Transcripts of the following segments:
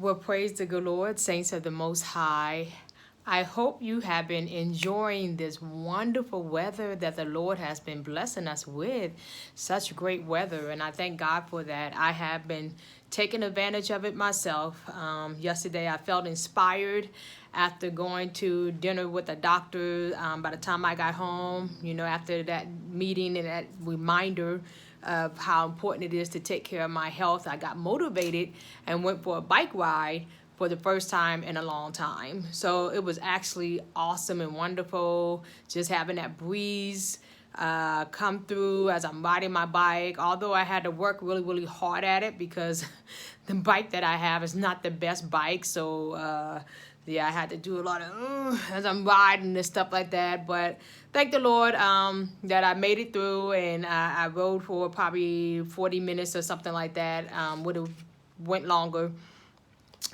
Well, praise the good Lord, saints of the Most High. I hope you have been enjoying this wonderful weather that the Lord has been blessing us with. Such great weather, and I thank God for that. I have been taking advantage of it myself. Yesterday, I felt inspired after going to dinner with the doctor. By the time I got home, after that meeting and that reminder of how important it is to take care of my health, I got motivated and went for a bike ride for the first time in a long time. So it was actually awesome and wonderful, just having that breeze come through as I'm riding my bike. Although I had to work really, really hard at it because the bike that I have is not the best bike. So yeah, I had to do a lot of as I'm riding and stuff like that. But thank the Lord that I made it through, and I rode for probably 40 minutes or something like that. Would have went longer,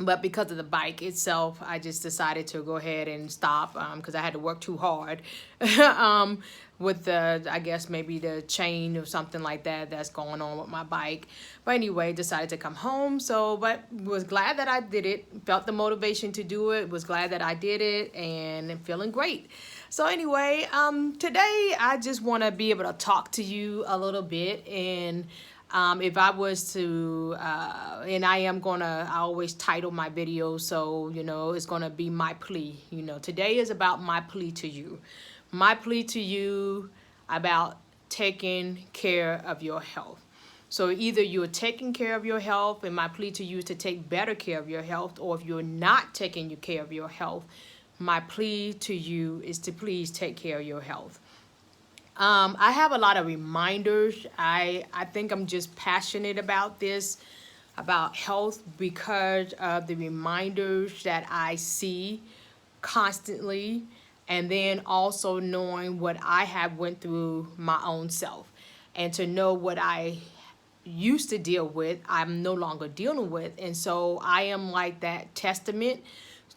but because of the bike itself, I just decided to go ahead and stop because I had to work too hard with the, I guess maybe the chain or something like that that's going on with my bike. But anyway, decided to come home. So, but was glad that I did it. Felt the motivation to do it. Was glad that I did it, and feeling great. So anyway, today I just want to be able to talk to you a little bit. And if I was to, and I always title my videos, so, it's going to be my plea. Today is about my plea to you. My plea to you about taking care of your health. So either you're taking care of your health, and my plea to you is to take better care of your health, or if you're not taking care of your health, my plea to you is to please take care of your health. I have a lot of reminders. I think I'm just passionate about this, about health, because of the reminders that I see constantly, and then also knowing what I have went through my own self, and to know what I used to deal with, I'm no longer dealing with. And so I am like that testament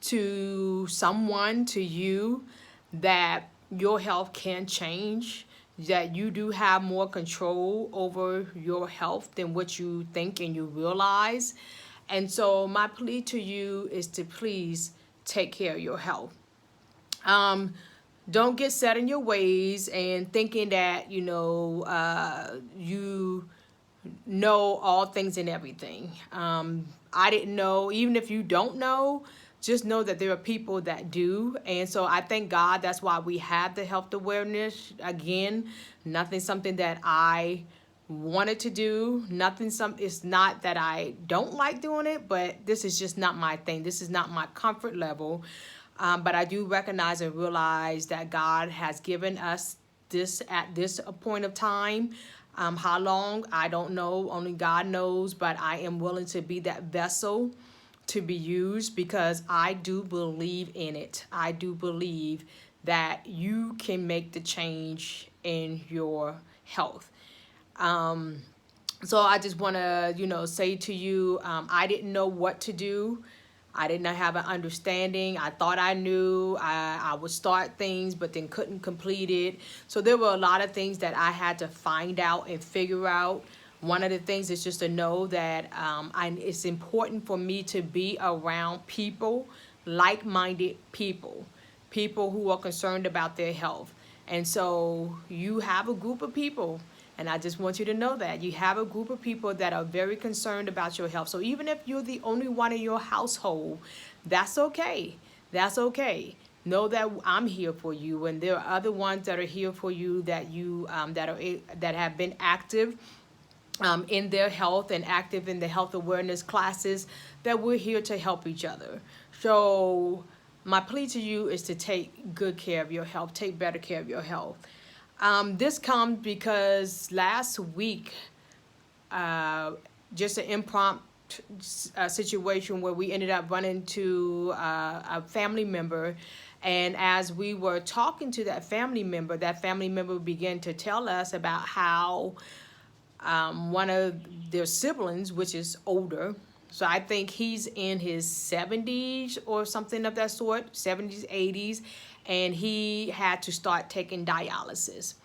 to someone, to you, that your health can change, that you do have more control over your health than what you think and you realize. And so my plea to you is to please take care of your health. Don't get set in your ways and thinking that, you know all things and everything. I didn't know. Even if you don't know, just know that there are people that do. And so I thank God that's why we have the health awareness. Again, nothing something that I wanted to do. It's not that I don't like doing it, but this is just not my thing. This is not my comfort level. But I do recognize and realize that God has given us this at this point of time. How long, I don't know. Only God knows. But I am willing to be that vessel to be used, because I do believe in it. I do believe that you can make the change in your health. So I just want to, say to you, I didn't know what to do. I didn't have an understanding. I thought I knew. I would start things, but then couldn't complete it. So there were a lot of things that I had to find out and figure out. One of the things is just to know that it's important for me to be around people, like-minded people, people who are concerned about their health. And so you have a group of people, and I just want you to know that you have a group of people that are very concerned about your health. So even if you're the only one in your household, that's okay. That's okay. Know that I'm here for you, and there are other ones that are here for you that that have been active in their health and active in the health awareness classes, that we're here to help each other. So my plea to you is to take good care of your health, take better care of your health. This comes because last week, just an impromptu situation where we ended up running to a family member. And as we were talking to that family member began to tell us about how one of their siblings, which is older, so I think he's in his 70s or something of that sort, 70s, 80s, and he had to start taking dialysis.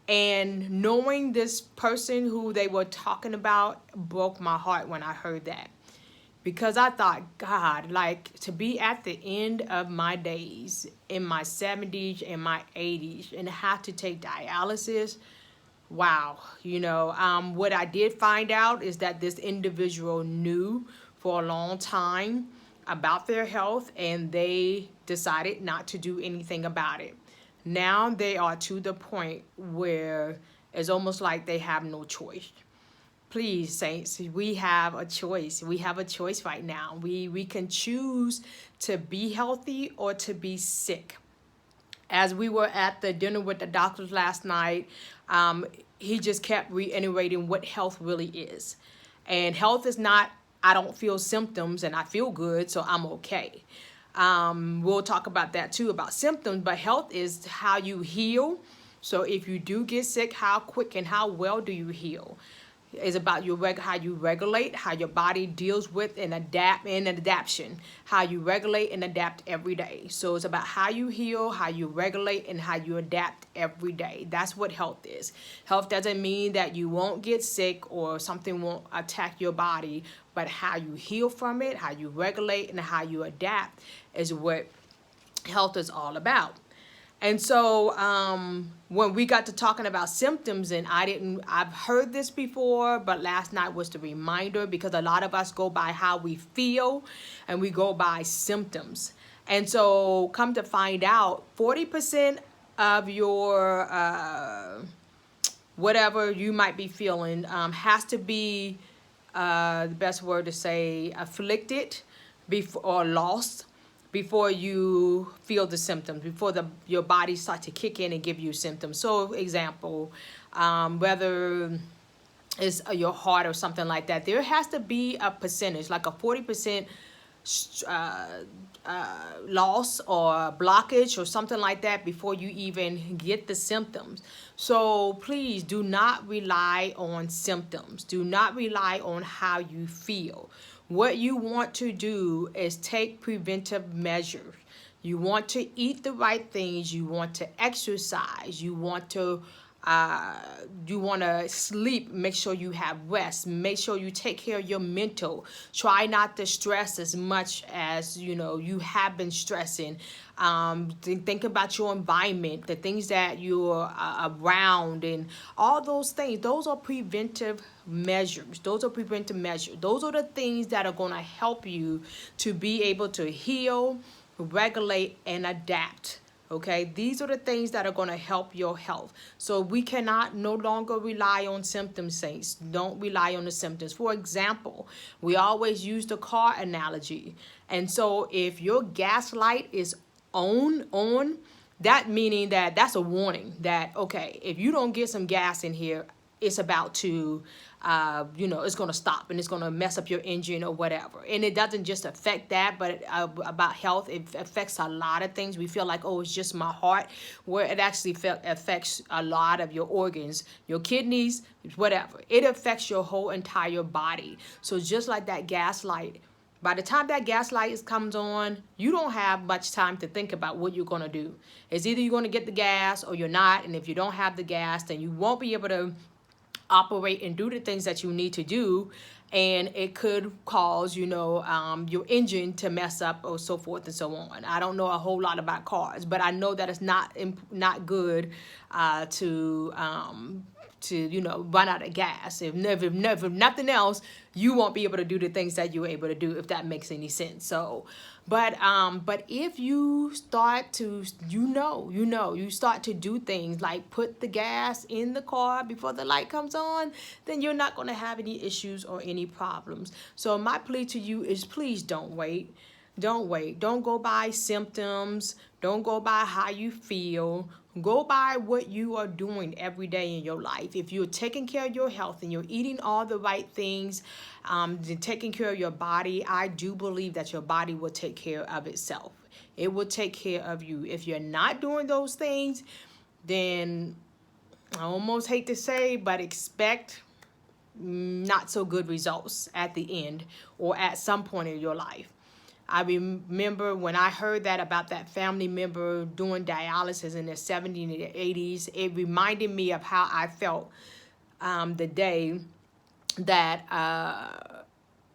And knowing this person who they were talking about broke my heart when I heard that. because I thought, God, like to be at the end of my days in my 70s and my 80s and have to take dialysis. Wow. What I did find out is that this individual knew for a long time about their health and they decided not to do anything about it. Now they are to the point where it's almost like they have no choice. Please, saints, we have a choice. We have a choice right now. We can choose to be healthy or to be sick. As we were at the dinner with the doctors last night, he just kept reiterating what health really is. And health is not, I don't feel symptoms and I feel good, so I'm okay. We'll talk about that too, about symptoms, but health is how you heal. So if you do get sick, how quick and how well do you heal? Is about how you regulate, how your body deals with and adaptation, how you regulate and adapt every day. So it's about how you heal, how you regulate, and how you adapt every day. That's what health is. Health doesn't mean that you won't get sick or something won't attack your body, but how you heal from it, how you regulate, and how you adapt is what health is all about. And so when we got to talking about symptoms, and I've heard this before, but last night was the reminder, because a lot of us go by how we feel and we go by symptoms. And so come to find out, 40% of your whatever you might be feeling has to be, the best word to say, afflicted or lost before you feel the symptoms, before your body starts to kick in and give you symptoms. So, example, whether it's your heart or something like that, there has to be a percentage, like a 40% loss or blockage or something like that before you even get the symptoms. So please do not rely on symptoms. Do not rely on how you feel. What you want to do is take preventive measures. You want to eat the right things. You want to exercise. You want to sleep. Make sure you have rest. Make sure you take care of your mental. Try not to stress as much as you have been stressing. Think about your environment, the things that you're around, and all those things. Those are preventive measures. Those are the things that are going to help you to be able to heal, regulate, and adapt. Okay, these are the things that are going to help your health. So we cannot no longer rely on symptoms, saints. Don't rely on the symptoms. For example, we always use the car analogy. And so if your gas light is on, that meaning that's a warning that, okay, if you don't get some gas in here, it's about to, it's going to stop and it's going to mess up your engine or whatever. And it doesn't just affect that, but about health, it affects a lot of things. We feel like, oh, it's just my heart, where it actually affects a lot of your organs, your kidneys, whatever. It affects your whole entire body. So just like that gas light, by the time that gas light comes on, you don't have much time to think about what you're going to do. It's either you're going to get the gas or you're not. And if you don't have the gas, then you won't be able to operate and do the things that you need to do, and it could cause your engine to mess up or so forth and so on. I don't know a whole lot about cars, but I know that it's not good to run out of gas. If nothing else, you won't be able to do the things that you're able to do, if that makes any sense. So but if you start to you start to do things like put the gas in the car before the light comes on, then you're not going to have any issues or any problems. So my plea to you is, please don't wait. Don't wait. Don't go by symptoms. Don't go by how you feel. Go by what you are doing every day in your life. If you're taking care of your health and you're eating all the right things, taking care of your body, I do believe that your body will take care of itself. It will take care of you. If you're not doing those things, then I almost hate to say, but expect not so good results at the end or at some point in your life. I remember when I heard that about that family member doing dialysis in their 70s and 80s, it reminded me of how I felt the day that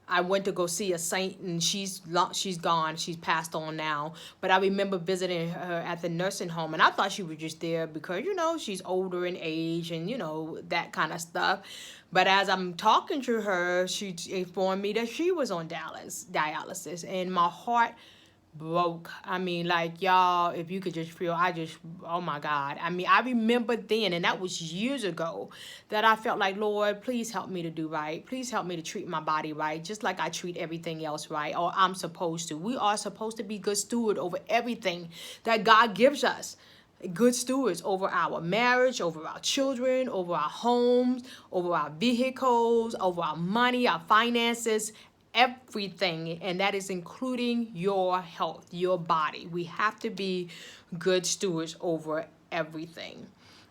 I went to go see a saint, and she's gone. She's passed on now. But I remember visiting her at the nursing home, and I thought she was just there because, she's older in age and, that kind of stuff. But as I'm talking to her, she informed me that she was on dialysis, and my heart broke. I mean, like, y'all, if you could just feel, oh my God. I mean, I remember then, and that was years ago, that I felt like, Lord, please help me to do right. Please help me to treat my body right, just like I treat everything else right, or I'm supposed to. We are supposed to be good steward over everything that God gives us. Good stewards over our marriage, over our children, over our homes, over our vehicles, over our money, our finances, everything. And that is including your health, your body. We have to be good stewards over everything.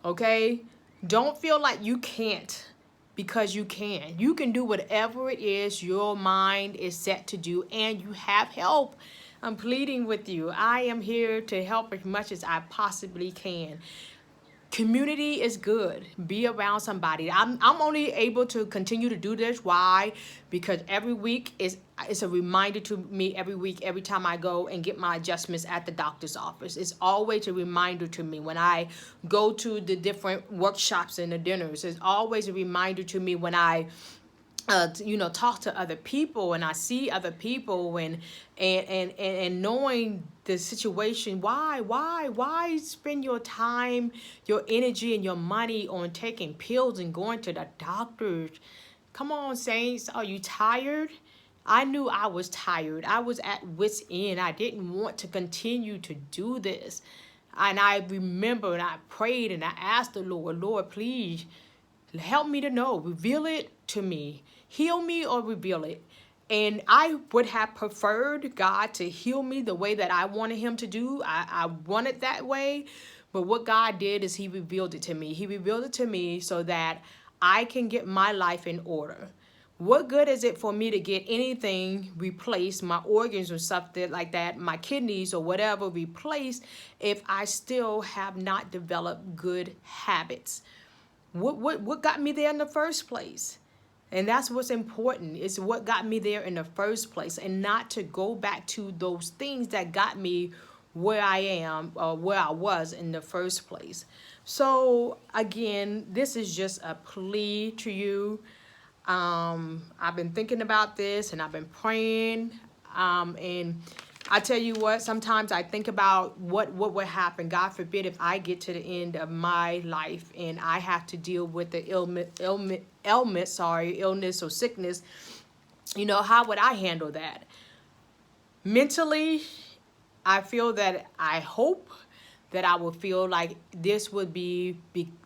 Okay? Don't feel like you can't, because you can. You can do whatever it is your mind is set to do, and you have help. I'm pleading with you. I am here to help as much as I possibly can. Community is good. Be around somebody. I'm only able to continue to do this. Why? Because every week it's a reminder to me every week, every time I go and get my adjustments at the doctor's office. It's always a reminder to me when I go to the different workshops and the dinners. It's always a reminder to me when I talk to other people and I see other people and knowing the situation. Why spend your time, your energy, and your money on taking pills and going to the doctors? Come on, saints. Are you tired? I knew I was tired. I was at wit's end. I didn't want to continue to do this. And I remember, and I prayed and I asked the Lord, please help me to know. Reveal it to me. Heal me or reveal it. And I would have preferred God to heal me the way that I wanted him to do. I wanted that way. But what God did is he revealed it to me. He revealed it to me so that I can get my life in order. What good is it for me to get anything replaced, my organs or something like that, my kidneys or whatever replaced, if I still have not developed good habits? What got me there in the first place? And that's what's important. It's what got me there in the first place, and not to go back to those things that got me where I am or where I was in the first place. So again, this is just a plea to you. I've been thinking about this and I've been praying. And I tell you what, sometimes I think about what would happen, God forbid, if I get to the end of my life and I have to deal with the illness or sickness. How would I handle that? Mentally, I hope that I will feel like this would be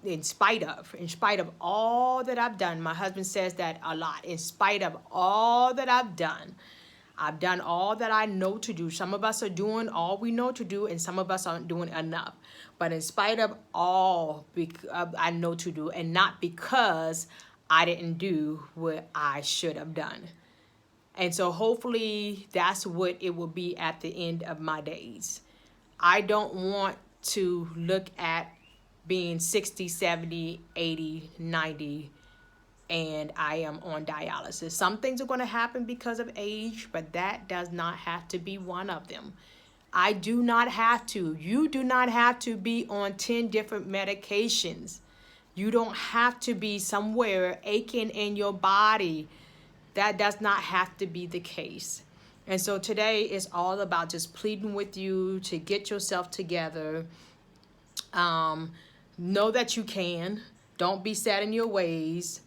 in spite of all that I've done. My husband says that a lot. In spite of all that I've done all that I know to do. Some of us are doing all we know to do, and some of us aren't doing enough. But in spite of all I know to do, and not because I didn't do what I should have done. And so hopefully that's what it will be at the end of my days. I don't want to look at being 60, 70, 80, 90, and I am on dialysis. Some things are going to happen because of age, but that does not have to be one of them. I do not have to. You do not have to be on 10 different medications. You don't have to be somewhere aching in your body. That does not have to be the case. And so today is all about just pleading with you to get yourself together. Know that you can. Don't be set in your ways.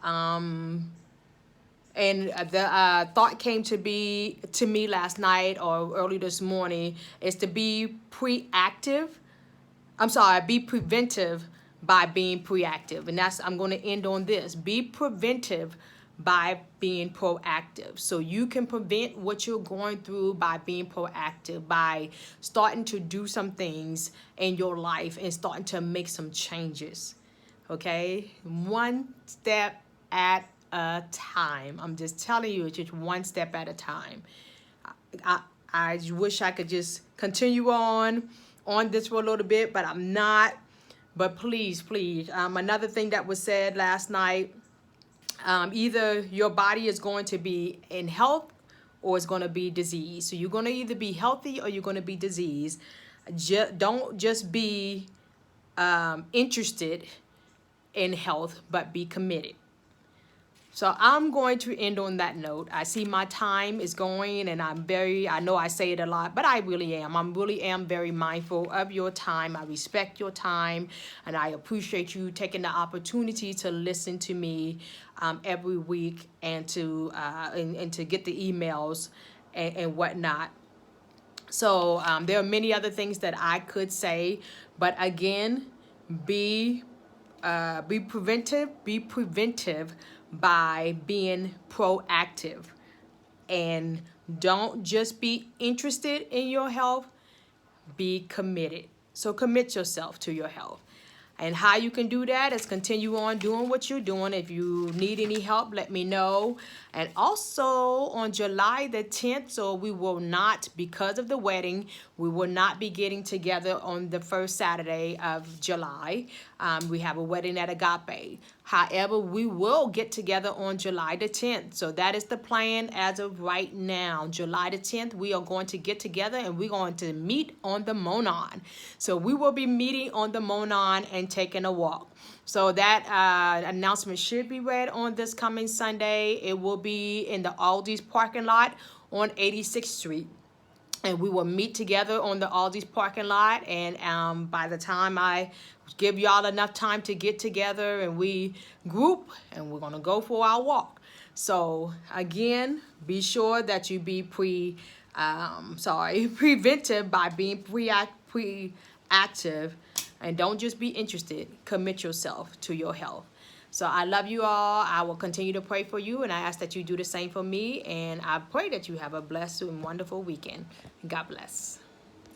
And the thought came to me last night or early this morning is to be preventive by being proactive. And I'm going to end on this. Be preventive by being proactive. So you can prevent what you're going through by being proactive, by starting to do some things in your life and starting to make some changes. Okay? One step at a time. I'm just telling you, it's just one step at a time. I wish I could just continue on this for a little bit, but I'm not. But please, another thing that was said last night, Either your body is going to be in health or it's going to be disease. So you're going to either be healthy or you're going to be diseased. Don't just be interested in health, but be committed. So I'm going to end on that note. I see my time is going, and I know I say it a lot, but I really am. I really am very mindful of your time. I respect your time, and I appreciate you taking the opportunity to listen to me every week and to get the emails and whatnot. So there are many other things that I could say, but again, be be preventive by being proactive, and don't just be interested in your health, be committed. So commit yourself to your health. And how you can do that is continue on doing what you're doing. If you need any help, let me know. And also on July the 10th, so we will not, because of the wedding, we will not be getting together on the first Saturday of July. We have a wedding at Agape. However, we will get together on July the 10th. So that is the plan as of right now. July the 10th, we are going to get together and we're going to meet on the Monon. So we will be meeting on the Monon and taking a walk. So that announcement should be read on this coming Sunday. It will be in the Aldi's parking lot on 86th Street. And we will meet together on the Aldi's parking lot. And by the time I give y'all enough time to get together and we group, and we're going to go for our walk. So again, be sure that you be preventive by being preactive, and don't just be interested. Commit yourself to your health. So I love you all. I will continue to pray for you, and I ask that you do the same for me. And I pray that you have a blessed and wonderful weekend. God bless.